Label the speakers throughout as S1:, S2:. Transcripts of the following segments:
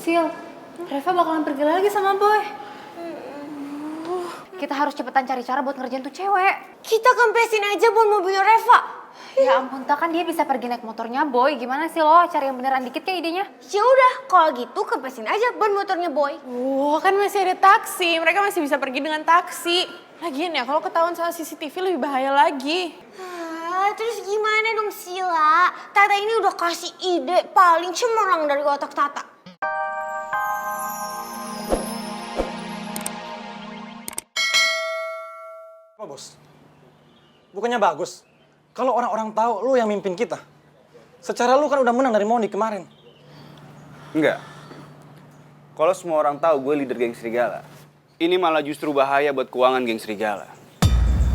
S1: Sil, Reva bakalan pergi lagi sama Boy. Kita harus cepetan cari cara buat ngerjain tuh cewek.
S2: Kita kempesin aja buat mobilnya Reva.
S1: Ya ampun, tak kan dia bisa pergi naik motornya Boy. Gimana sih lo? Cari yang beneran dikit kayak idenya.
S2: Ya udah, kalau gitu kempesin aja ban motornya Boy.
S3: Wah, kan masih ada taksi. Mereka masih bisa pergi dengan taksi. Lagian ya, kalau ketahuan sama CCTV lebih bahaya lagi.
S2: Terus gimana dong Sila? Tata ini udah kasih ide paling cemerlang dari otak Tata.
S4: Apa bos? Bukannya bagus? Kalau orang-orang tahu lu yang mimpin kita. Secara lu kan udah menang dari Mondi kemarin.
S5: Enggak. Kalau semua orang tahu gue leader geng serigala, ini malah justru bahaya buat keuangan geng serigala.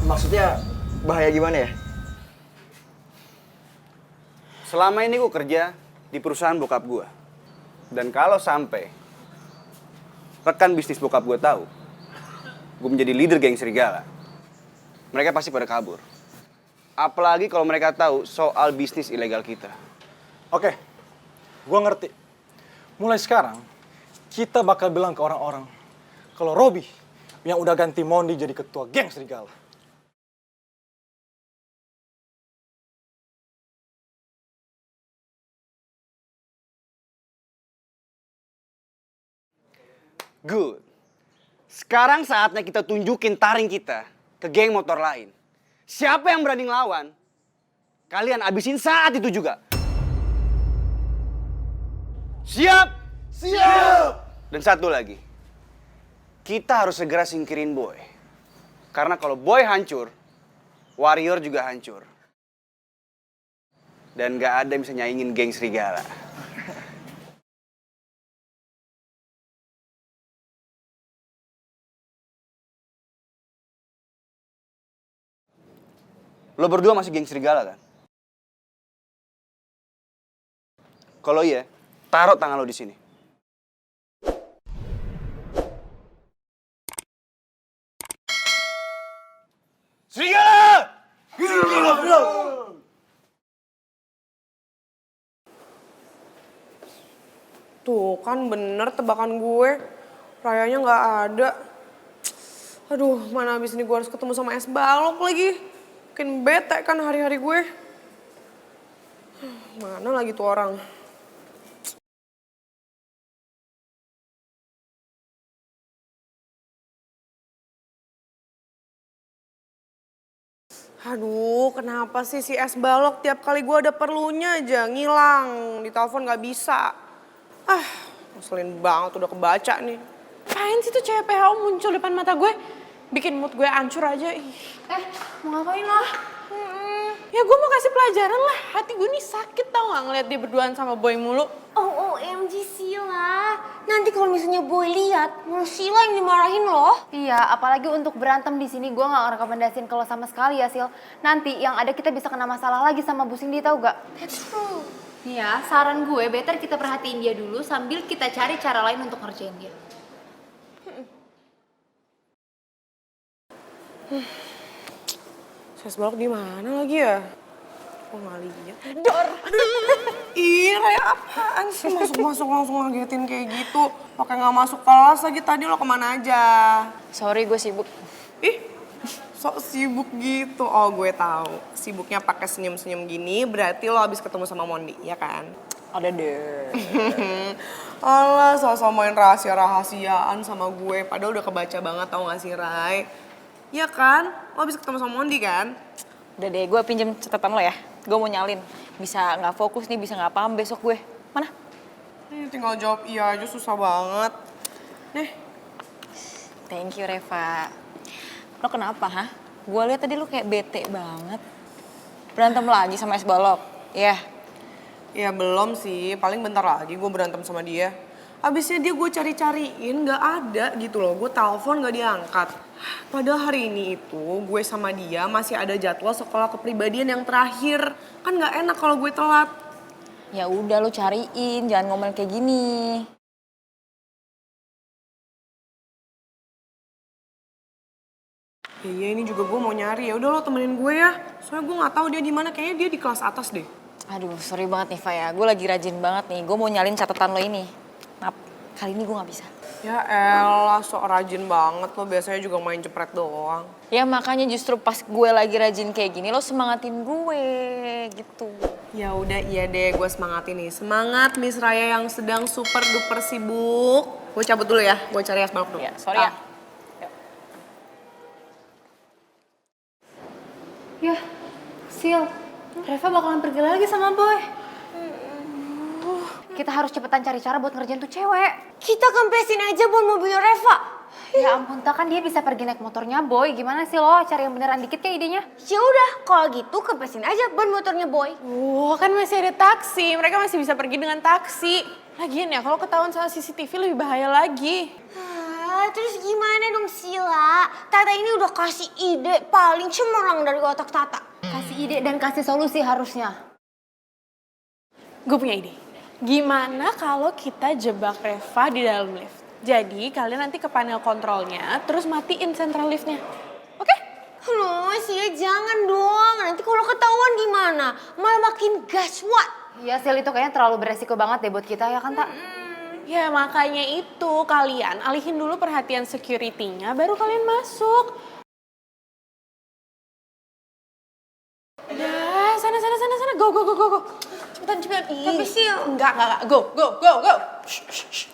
S6: Maksudnya bahaya gimana ya?
S5: Selama ini gue kerja di perusahaan bokap gue. Dan kalau sampai rekan bisnis bokap gue tahu gue menjadi leader geng serigala, mereka pasti pada kabur. Apalagi kalau mereka tahu soal bisnis ilegal kita.
S4: Oke, gua ngerti. Mulai sekarang, kita bakal bilang ke orang-orang kalau Robi yang udah ganti Mondi jadi ketua geng serigala.
S5: Good. Sekarang saatnya kita tunjukin taring kita ke geng motor lain. Siapa yang berani ngelawan, kalian abisin saat itu juga. Siap? Siap! Dan satu lagi, kita harus segera singkirin Boy. Karena kalau Boy hancur, Warrior juga hancur. Dan gak ada yang bisa nyaingin geng serigala. Lo berdua masih geng serigala kan? Kalau iya, taruh tangan lo di sini. Serigala!
S3: Tuh kan bener tebakan gue. Rayanya nggak ada. Aduh, mana abis ini gue harus ketemu sama es balok lagi. Makin bete kan hari-hari gue. Mana lagi tuh orang? Aduh, kenapa sih si es balok tiap kali gue ada perlunya aja ngilang. Di telepon nggak bisa. Ngeselin banget udah kebaca nih. Apaan sih tuh cewek PHO muncul depan mata gue? Bikin mood gue hancur aja.
S1: Mau ngapain lah?
S3: Ya gue mau kasih pelajaran lah. Hati gue nih sakit tau gak ngeliat dia berduaan sama Boy mulu.
S2: OMG Sila. Nanti kalau misalnya Boy lihat, malah Sila yang dimarahin loh.
S1: Iya, apalagi untuk berantem di sini gue nggak rekomendasiin kalau sama sekali ya Sil. Nanti yang ada kita bisa kena masalah lagi sama Bu Cindy, tahu gak?
S2: That's true.
S1: Iya, saran gue better kita perhatiin dia dulu sambil kita cari cara lain untuk ngerjain dia.
S3: Ses balok di mana lagi ya? Kok nggak lihat? Dor! Ih, kayak apaan sih masuk-masuk langsung ngagetin kayak gitu? Pakai nggak masuk kelas lagi tadi lo kemana aja?
S7: Sorry, gue sibuk.
S3: Ih, sok sibuk gitu. Oh, gue tahu. Sibuknya pakai senyum-senyum gini berarti lo habis ketemu sama Mondi, ya kan?
S7: Ada deh.
S3: Alah, sok-sok main rahasia-rahasiaan sama gue. Padahal udah kebaca banget tau gak sih, Rai? Iya kan? Lo habis ketemu sama Mondi kan?
S7: Udah deh, gue pinjem catatan lo ya. Gue mau nyalin. Bisa nggak fokus nih, bisa nggak paham besok gue. Mana?
S3: Tinggal jawab iya aja susah banget. Nih.
S7: Thank you, Reva. Lo kenapa, ha? Gue lihat tadi lo kayak bete banget. Berantem lagi sama es balok. Iya.
S3: Ya belum sih, paling bentar lagi gue berantem sama dia. Abisnya dia gue cari-cariin gak ada gitu loh, gue telepon gak diangkat. Padahal hari ini itu gue sama dia masih ada jadwal sekolah kepribadian yang terakhir. Kan gak enak kalau gue telat.
S7: Ya udah lo cariin, jangan ngomel kayak gini.
S3: Iya ini juga gue mau nyari, ya udah lo temenin gue ya. Soalnya gue nggak tahu dia di mana, kayaknya dia di kelas atas deh.
S7: Aduh, sorry banget nih, Fa ya. Gue lagi rajin banget nih. Gue mau nyalin catatan lo ini. Maaf. Kali ini gue gak bisa.
S3: Ya elah, sok rajin banget lo. Biasanya juga main jepret doang.
S7: Ya makanya justru pas gue lagi rajin kayak gini, lo semangatin gue gitu.
S3: Ya udah, iya deh, gue semangatin nih. Semangat Miss Raya yang sedang super duper sibuk. Gue cabut dulu ya, gue cari es balok dulu.
S7: Ya, sorry ya.
S1: Ya, Sil, Reva bakalan pergi lagi sama Boy. Kita harus cepetan cari cara buat ngerjain tuh cewek.
S2: Kita kempesin aja buat mobil Reva.
S1: Ya ampun, tak kan dia bisa pergi naik motornya Boy. Gimana sih lo? Cari yang beneran dikit kayak idenya.
S2: Ya udah, kalau gitu kempesin aja ban motornya Boy.
S3: Wah, kan masih ada taksi. Mereka masih bisa pergi dengan taksi. Lagian ya, kalau ketahuan sama CCTV lebih bahaya lagi.
S2: Terus gimana dong Sila? Tata ini udah kasih ide paling cemerlang dari otak Tata.
S1: Kasih ide dan kasih solusi harusnya.
S8: Gue punya ide. Gimana kalau kita jebak Reva di dalam lift? Jadi kalian nanti ke panel kontrolnya, terus matiin central liftnya. Oke?
S2: Loh Sila jangan dong, nanti kalau ketahuan gimana? Malah makin gaswat.
S1: Iya Sil, itu kayaknya terlalu beresiko banget deh buat kita ya kan, Tak?
S8: Ya makanya itu kalian alihin dulu perhatian security-nya, baru kalian masuk. Ya, sana, go. Cepetan.
S2: Tapi Sil.
S8: Enggak, go. Shh.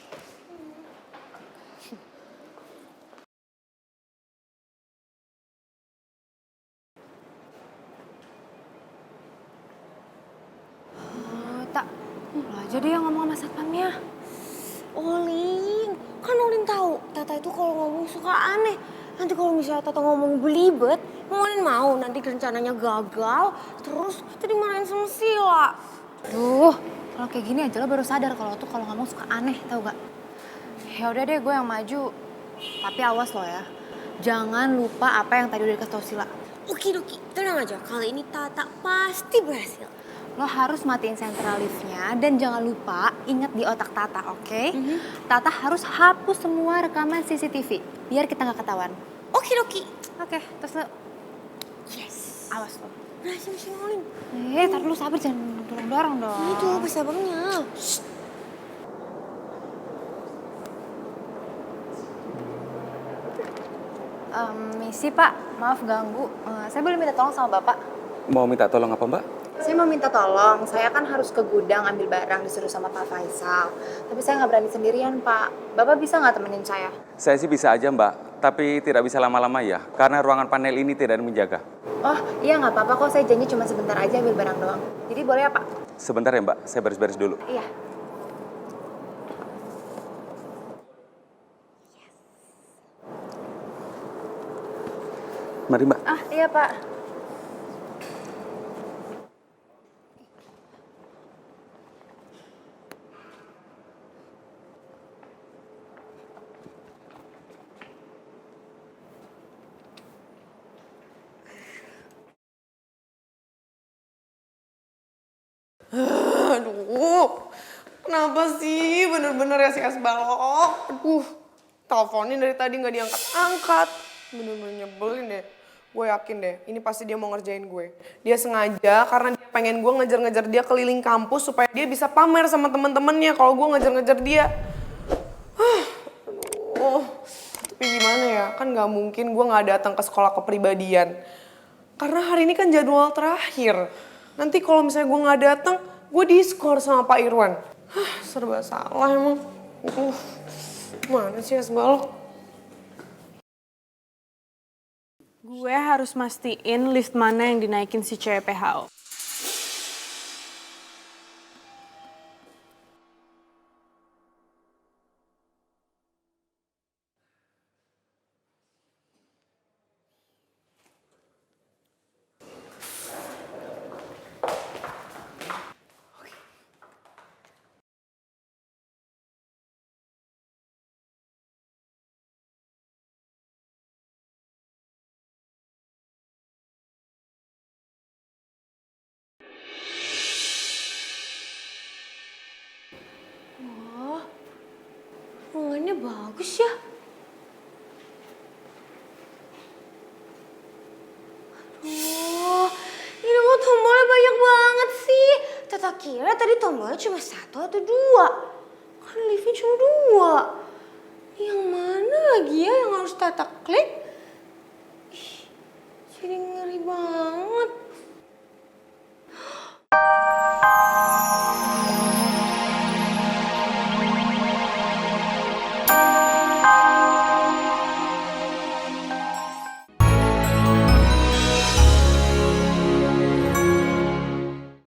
S1: Tak, lo aja deh yang ngomong sama satpamnya.
S2: Olin, kan Olin tahu Tata itu kalau ngomong suka aneh. Nanti kalau misalnya Tata ngomong belibet, Olin mau nanti rencananya gagal, terus kita dimarahin sama Sila.
S1: Duh, kalau kayak gini aja lo baru sadar kalau tuh kalau ngomong suka aneh, tau gak? Ya udah deh, gue yang maju. Tapi awas lo ya, jangan lupa apa yang tadi udah dikasih tau Sila.
S2: Oki, tenang aja, kali ini Tata pasti berhasil.
S1: Lo harus matiin central liftnya dan jangan lupa ingat di otak Tata, oke? Tata harus hapus semua rekaman CCTV biar kita nggak ketahuan.
S2: Oki.
S1: Oke, terus lo
S2: Yes.
S1: awas lo.
S2: Berhasil si Olin.
S1: Tar dulu sabar, jangan dorong-dorong dong.
S2: Itu bersabarnya.
S1: Misi Pak, maaf ganggu. Saya boleh minta tolong sama Bapak?
S5: Mau minta tolong apa mbak?
S1: Saya mau minta tolong, saya kan harus ke gudang ambil barang disuruh sama Pak Faisal. Tapi saya nggak berani sendirian Pak. Bapak bisa nggak temenin saya?
S9: Saya sih bisa aja mbak, tapi tidak bisa lama-lama ya, karena ruangan panel ini tidak ada yang menjaga.
S1: Oh iya nggak apa-apa kok, saya janji cuma sebentar aja ambil barang doang. Jadi boleh ya Pak?
S9: Sebentar ya mbak, saya beres-beres dulu.
S1: Iya.
S9: Mari mbak.
S1: Ah iya Pak.
S3: Aduh, kenapa sih bener-bener ya si es balok? Aduh, teleponin dari tadi nggak diangkat-angkat. Bener-bener nyebelin deh. Gue yakin deh, ini pasti dia mau ngerjain gue. Dia sengaja karena dia pengen gue ngejar-ngejar dia keliling kampus supaya dia bisa pamer sama temen-temennya kalau gue ngejar-ngejar dia. Aduh, tapi gimana ya? Kan nggak mungkin gue nggak datang ke sekolah kepribadian. Karena hari ini kan jadwal terakhir. Nanti kalau misalnya gue nggak datang, gue diskor sama Pak Irwan. Serba salah emang. Mana sih es balok?
S8: Gue harus mastiin lift mana yang dinaikin si cewek PHO.
S2: Ruangannya bagus ya. Aduh, ini kok tombolnya banyak banget sih. Tata kira tadi tombolnya cuma 1 atau 2. Kan Kan liftnya cuma 2. Yang mana lagi ya yang harus Tata klik? Ih, jadi ngeri banget.